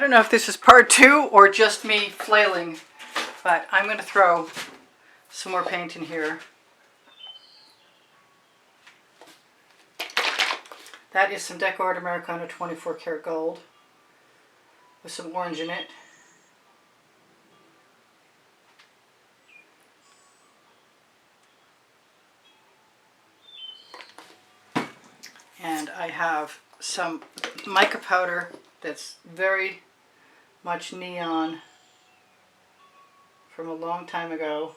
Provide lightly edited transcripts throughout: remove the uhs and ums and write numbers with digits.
don't know if this is part 2 or just me flailing, but I'm going to throw some more paint in here. That is some Deco Art Americana 24 karat gold with some orange in it. And I have some mica powder that's very much neon from a long time ago.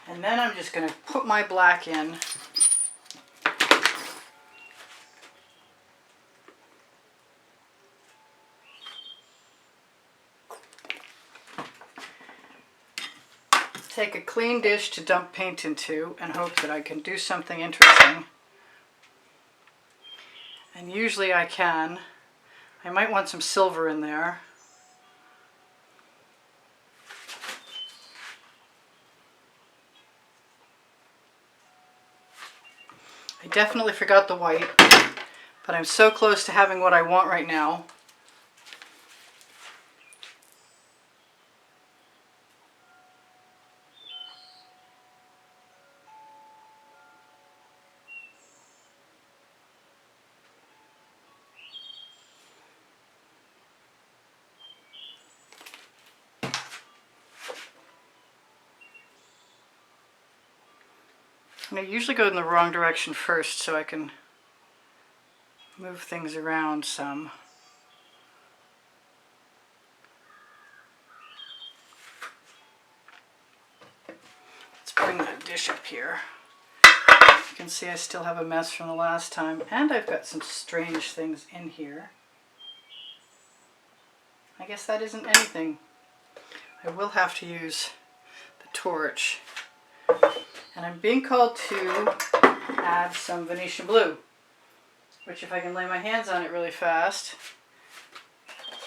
And then I'm just going to put my black in. Take a clean dish to dump paint into and hope that I can do something interesting. And usually I can. I might want some silver in there. I definitely forgot the white, but I'm so close to having what I want right now. And I usually go in the wrong direction first so I can move things around some. Let's bring that dish up here. You can see I still have a mess from the last time, and I've got some strange things in here. I guess that isn't anything. I will have to use the torch. And I'm being called to add some Venetian blue, which if I can lay my hands on it really fast,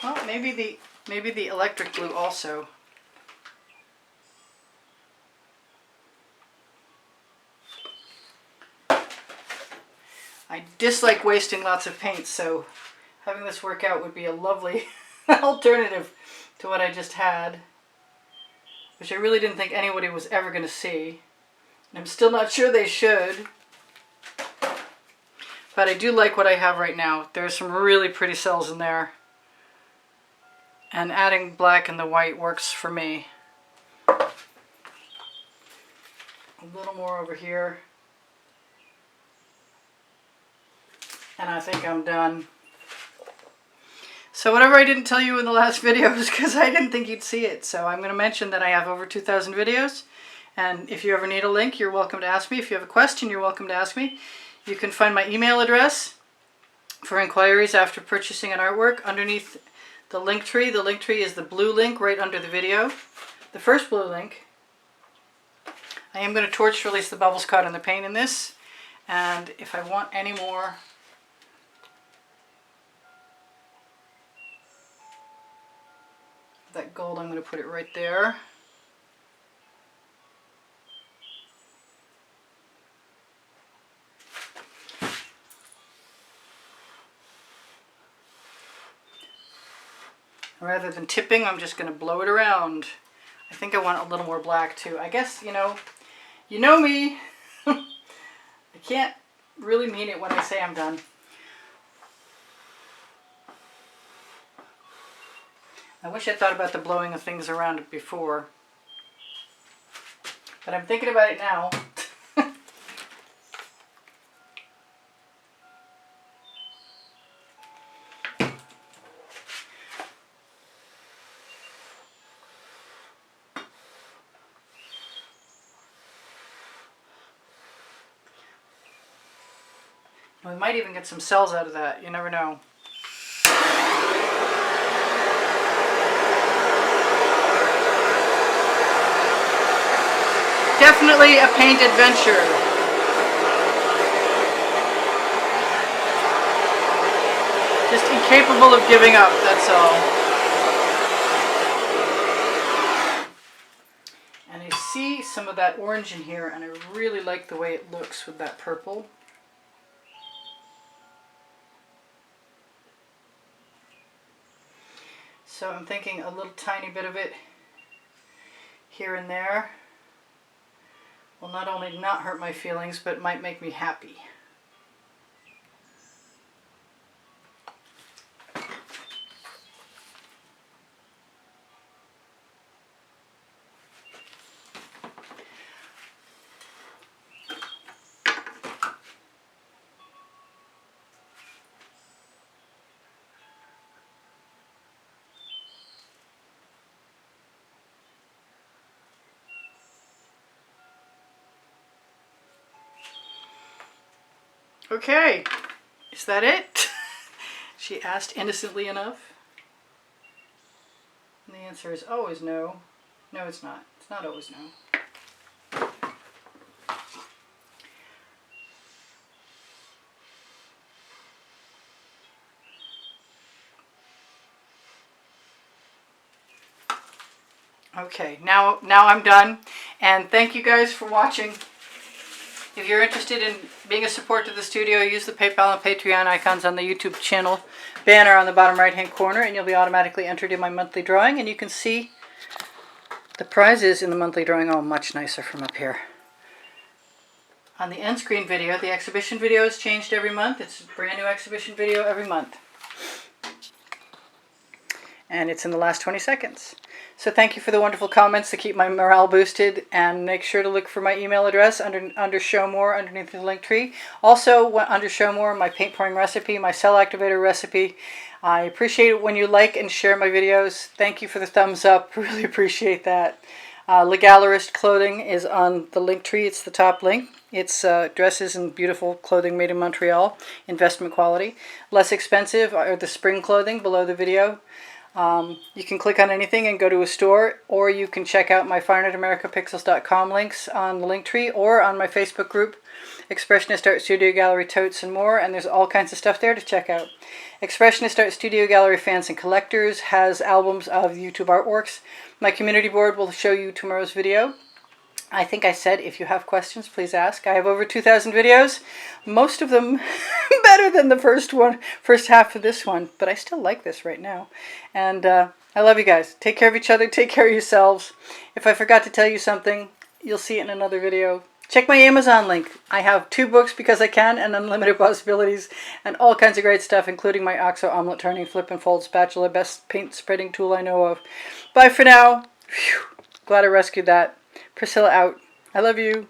well, maybe the electric blue also. I dislike wasting lots of paint, so having this work out would be a lovely alternative to what I just had, which I really didn't think anybody was ever going to see. I'm still not sure they should, but I do like what I have right now. There's some really pretty cells in there, and adding black and the white works for me. A little more over here, and I think I'm done. So whatever I didn't tell you in the last video is because I didn't think you'd see it. So I'm going to mention that I have over 2,000 videos. And if you ever need a link, you're welcome to ask me. If you have a question, you're welcome to ask me. You can find my email address for inquiries after purchasing an artwork underneath the link tree. The link tree is the blue link right under the video. The first blue link. I am going to torch release the bubbles caught in the paint in this. And if I want any more of that gold, I'm going to put it right there. Rather than tipping, I'm just going to blow it around. I think I want a little more black too. I guess, you know me. I can't really mean it when I say I'm done. I wish I thought about the blowing of things around before. But I'm thinking about it now. We might even get some cells out of that. You never know. Definitely a paint adventure. Just incapable of giving up, that's all. And I see some some of that orange in here, and I really like the way it looks with that purple. So I'm thinking a little tiny bit of it here and there will not only not hurt my feelings, but might make me happy. Okay, is that it? She asked innocently enough. And the answer is always no. No, it's not. It's not always no. Okay, now I'm done. And thank you guys for watching. If you're interested in being a support to the studio, use the PayPal and Patreon icons on the YouTube channel banner on the bottom right hand corner, and you'll be automatically entered in my monthly drawing. And you can see the prizes in the monthly drawing. Oh, much nicer from up here. On the end screen video, the exhibition video is changed every month. It's a brand new exhibition video every month. And it's in the last 20 seconds. So thank you for the wonderful comments to keep my morale boosted, and make sure to look for my email address under Show More underneath the link tree. Also under Show More, my paint pouring recipe, my cell activator recipe. I appreciate it when you like and share my videos. Thank you for the thumbs up. Really appreciate that. Legallerist clothing is on the link tree. It's the top link. It's dresses and beautiful clothing made in Montreal, investment quality. Less expensive are the spring clothing below the video. You can click on anything and go to a store, or you can check out my firenetamerica.pixels.com links on the link tree, or on my Facebook group, Expressionist Art Studio Gallery Totes and More, and there's all kinds of stuff there to check out. Expressionist Art Studio Gallery Fans and Collectors has albums of YouTube artworks. My community board will show you tomorrow's video. I think I said if you have questions, please ask. I have over 2,000 videos, most of them better than the first half of this one, but I still like this right now. And I love you guys. Take care of each other. Take care of yourselves. If I forgot to tell you something, you'll see it in another video. Check my Amazon link. I have 2 books because I can, and Unlimited Possibilities, and all kinds of great stuff, including my OXO omelet turning flip and fold spatula, best paint spreading tool I know of. Bye for now. Whew. Glad I rescued that. Priscilla out. I love you.